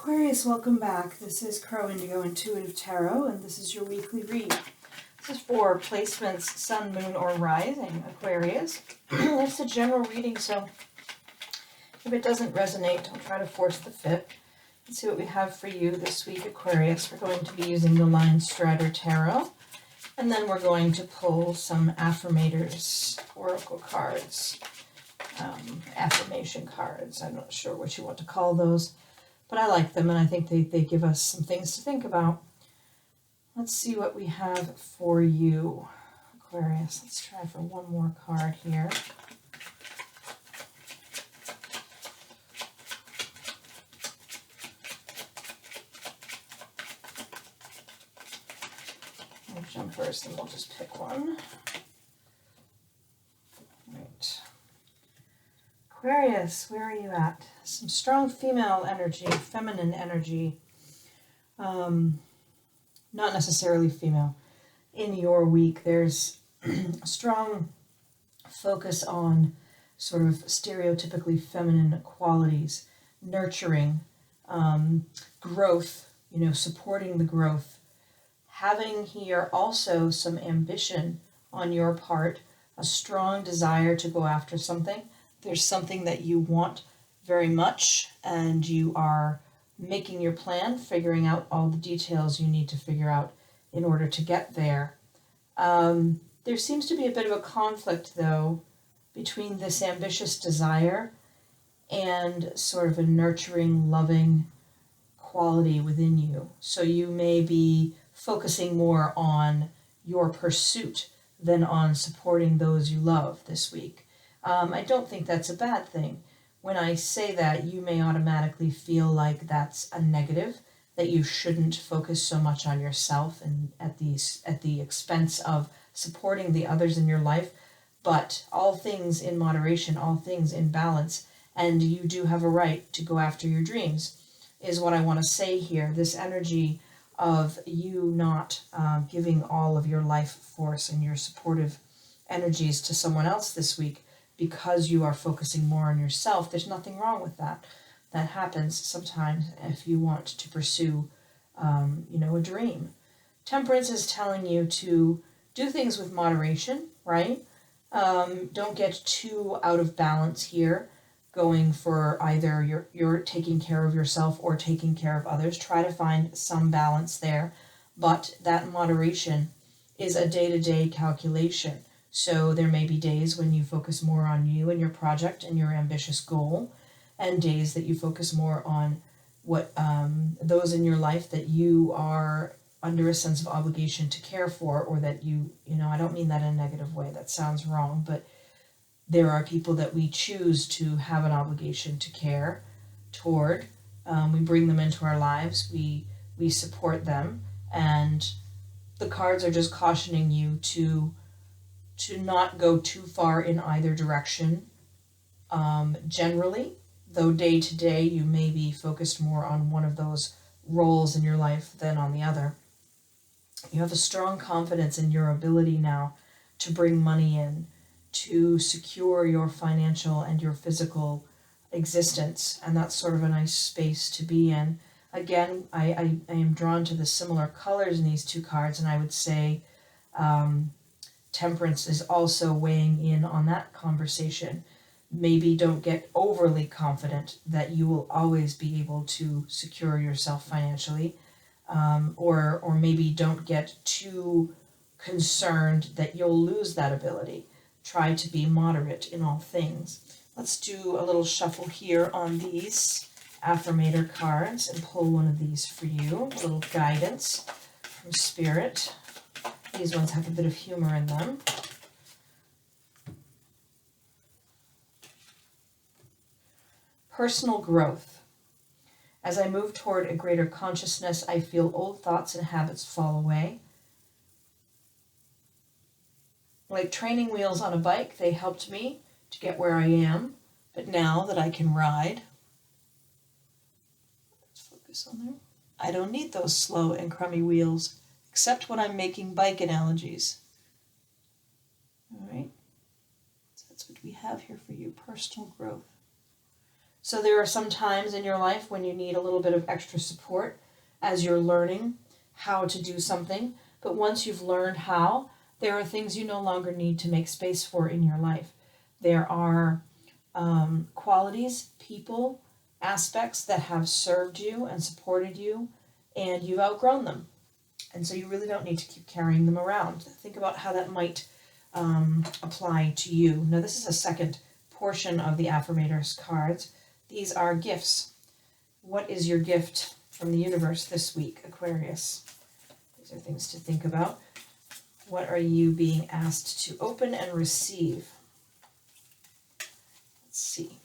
Aquarius, welcome back. This is Crow Indigo Intuitive Tarot, and this is your weekly read. This is for placements, sun, moon, or rising, Aquarius. It's a general reading, so if it doesn't resonate, don't try to force the fit. Let's see what we have for you this week, Aquarius. We're going to be using the Linestrider Tarot, and then we're going to pull some Affirmators oracle cards, affirmation cards. I'm not sure what you want to call those, but I like them, and I think they give us some things to think about. Let's see what we have for you, Aquarius. Let's try for one more card here. I'll jump first, and we'll just pick one. Right. Aquarius, where are you at? Some strong female energy, feminine energy. Not necessarily female. In your week, there's a strong focus on sort of stereotypically feminine qualities, nurturing, growth, supporting the growth. Having here also some ambition on your part, a strong desire to go after something. There's something that you want very much, and you are making your plan, figuring out all the details you need to figure out in order to get there. There seems to be a bit of a conflict, though, between this ambitious desire and sort of a nurturing, loving quality within you. So you may be focusing more on your pursuit than on supporting those you love this week. I don't think that's a bad thing. When I say that, you may automatically feel like that's a negative, that you shouldn't focus so much on yourself and at the expense of supporting the others in your life. But all things in moderation, all things in balance, and you do have a right to go after your dreams, is what I want to say here. This energy of you not giving all of your life force and your supportive energies to someone else this week, because you are focusing more on yourself. There's nothing wrong with that. That happens sometimes if you want to pursue, a dream. Temperance is telling you to do things with moderation, right? Don't get too out of balance here, going for either you're taking care of yourself or taking care of others. Try to find some balance there, but that moderation is a day-to-day calculation. So there may be days when you focus more on you and your project and your ambitious goal, and days that you focus more on what those in your life that you are under a sense of obligation to care for, or that I don't mean that in a negative way. That sounds wrong, but there are people that we choose to have an obligation to care toward. We bring them into our lives. We support them, and the cards are just cautioning you to not go too far in either direction. Generally, though day to day you may be focused more on one of those roles in your life than on the other. You have a strong confidence in your ability now to bring money in, to secure your financial and your physical existence, and that's sort of a nice space to be in. Again, I am drawn to the similar colors in these two cards, and I would say Temperance is also weighing in on that conversation. Maybe don't get overly confident that you will always be able to secure yourself financially, or maybe don't get too concerned that you'll lose that ability. Try to be moderate in all things. Let's do a little shuffle here on these Affirmator cards and pull one of these for you, a little guidance from Spirit. These ones have a bit of humor in them. Personal growth. As I move toward a greater consciousness, I feel old thoughts and habits fall away. Like training wheels on a bike, they helped me to get where I am, but now that I can ride, let's focus on there. I don't need those slow and crummy wheels, except when I'm making bike analogies. All right, so that's what we have here for you, personal growth. So there are some times in your life when you need a little bit of extra support as you're learning how to do something. But once you've learned how, there are things you no longer need to make space for in your life. There are qualities, people, aspects that have served you and supported you, and you've outgrown them. And so you really don't need to keep carrying them around. Think about how that might apply to you. Now, this is a second portion of the Affirmators cards. These are gifts. What is your gift from the universe this week, Aquarius? These are things to think about. What are you being asked to open and receive? Let's see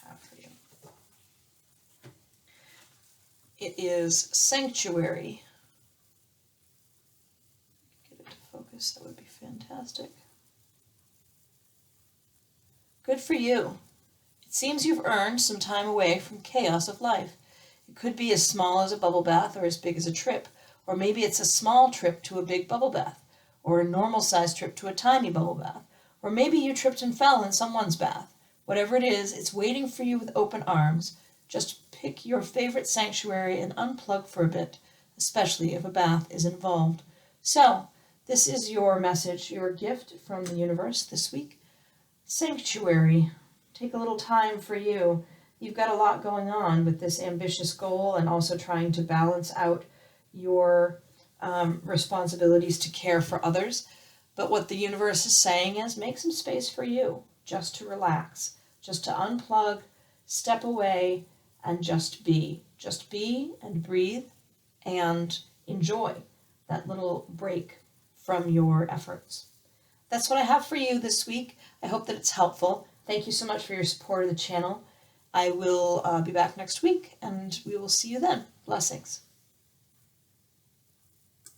what I have for you. It is Sanctuary. Get it to focus, that would be fantastic. Good for you. It seems you've earned some time away from chaos of life. It could be as small as a bubble bath or as big as a trip, or maybe it's a small trip to a big bubble bath, or a normal-sized trip to a tiny bubble bath, or maybe you tripped and fell in someone's bath. Whatever it is, it's waiting for you with open arms. Just pick your favorite sanctuary and unplug for a bit, especially if a bath is involved. So, this is your message, your gift from the universe this week. Sanctuary. Take a little time for you. You've got a lot going on with this ambitious goal and also trying to balance out your responsibilities to care for others. But what the universe is saying is make some space for you, just to relax, just to unplug, step away, and just be. Just be and breathe and enjoy that little break from your efforts. That's what I have for you this week. I hope that it's helpful. Thank you so much for your support of the channel. I will be back next week, and we will see you then. Blessings.